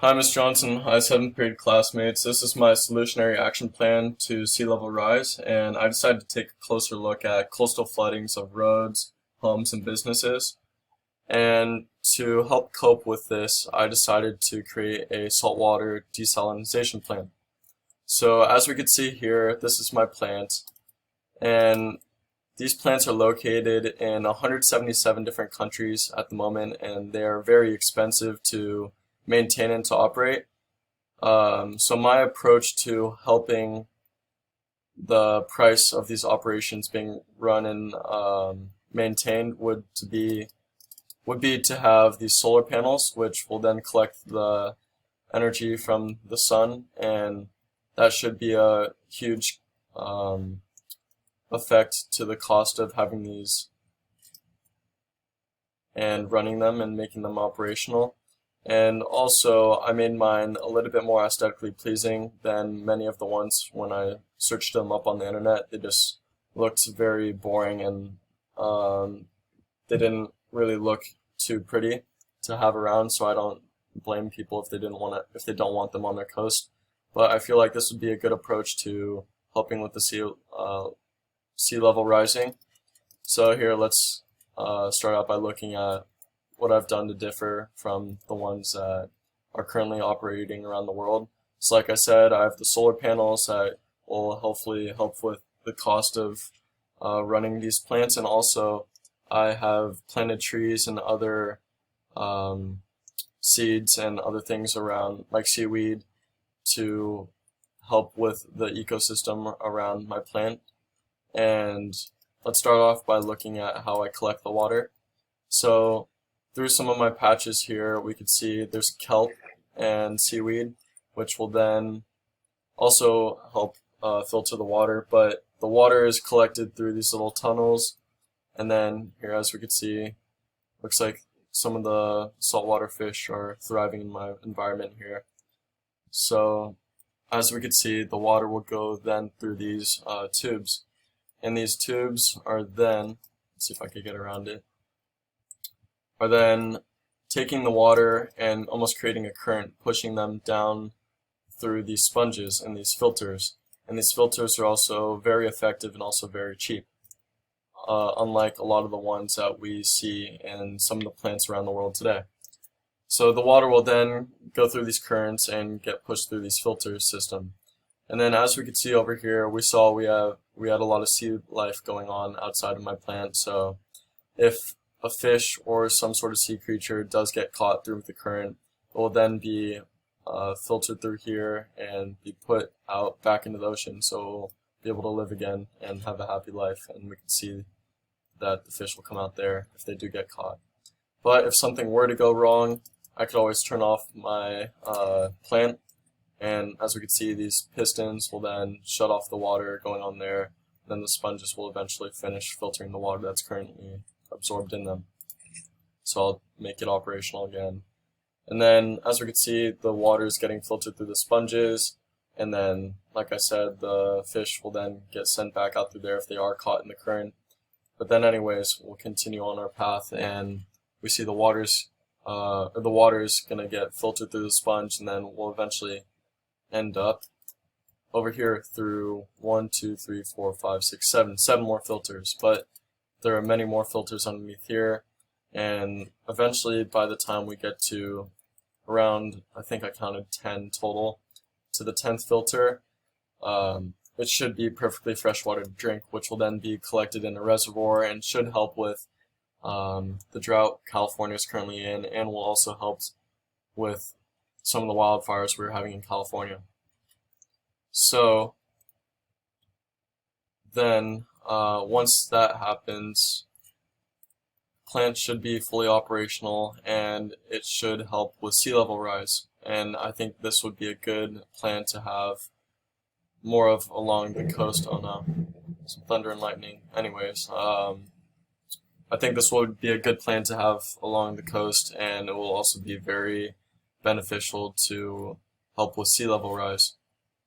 Hi, Ms. Johnson. Hi, 7th grade classmates. This is my solutionary action plan to sea level rise, and I decided to take a closer look at coastal floodings of roads, homes, and businesses. And to help cope with this, I decided to create a saltwater desalination plant. So as we can see here, this is my plant, and these plants are located in 177 different countries at the moment, and they are very expensive to maintain and to operate. So my approach to helping the price of these operations being run and maintained would be to have these solar panels, which will then collect the energy from the sun, and that should be a huge effect to the cost of having these and running them and making them operational. And also, I made mine a little bit more aesthetically pleasing than many of the ones when I searched them up on the internet. They just looked very boring, and they didn't really look too pretty to have around. So I don't blame people if they didn't want if they don't want them on their coast. But I feel like this would be a good approach to helping with the sea level rising. So here, let's start out by looking at what I've done to differ from the ones that are currently operating around the world. So like I said, I have the solar panels that will hopefully help with the cost of running these plants, and also I have planted trees and other seeds and other things around, like seaweed, to help with the ecosystem around my plant. And let's start off by looking at how I collect the water. So through some of my patches here, we could see there's kelp and seaweed, which will then also help filter the water. But the water is collected through these little tunnels, and then here, as we could see, looks like some of the saltwater fish are thriving in my environment here. So as we could see, the water will go then through these tubes, and these tubes are then, let's see if I could get around it, are then taking the water and almost creating a current, pushing them down through these sponges and these filters. And these filters are also very effective and also very cheap, unlike a lot of the ones that we see in some of the plants around the world today. So the water will then go through these currents and get pushed through these filter system. And then, as we could see over here, we had a lot of sea life going on outside of my plant. So if a fish or some sort of sea creature does get caught through the current, it will then be filtered through here and be put out back into the ocean, so it will be able to live again and have a happy life. And we can see that the fish will come out there if they do get caught. But if something were to go wrong, I could always turn off my plant, and as we can see, these pistons will then shut off the water going on there. Then the sponges will eventually finish filtering the water that's currently absorbed in them. So I'll make it operational again. And then, as we can see, the water is getting filtered through the sponges, and then, like I said, the fish will then get sent back out through there if they are caught in the current. But then anyways, we'll continue on our path, and we see the water's gonna get filtered through the sponge, and then we'll eventually end up over here through 1, 2, 3, 4, 5, 6, 7 more filters. But there are many more filters underneath here, and eventually, by the time we get to around, I think I counted 10 total, to the 10th filter, it should be perfectly fresh water to drink, which will then be collected in a reservoir and should help with the drought California is currently in, and will also help with some of the wildfires we're having in California. So then, once that happens, plant should be fully operational, and it should help with sea level rise. And I think this would be a good plan to have more of along the coast. Oh no, some thunder and lightning. Anyways, I think this would be a good plan to have along the coast, and it will also be very beneficial to help with sea level rise.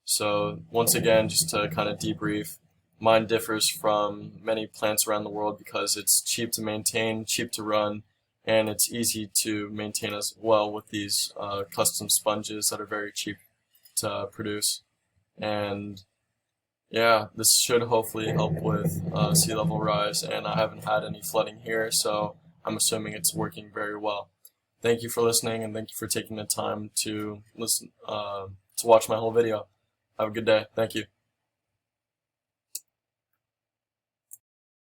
So once again, just to kind of debrief, mine differs from many plants around the world because it's cheap to maintain, cheap to run, and it's easy to maintain as well with these custom sponges that are very cheap to produce. And yeah, this should hopefully help with sea level rise, and I haven't had any flooding here, so I'm assuming it's working very well. Thank you for listening, and thank you for taking the time to listen to watch my whole video. Have a good day. Thank you.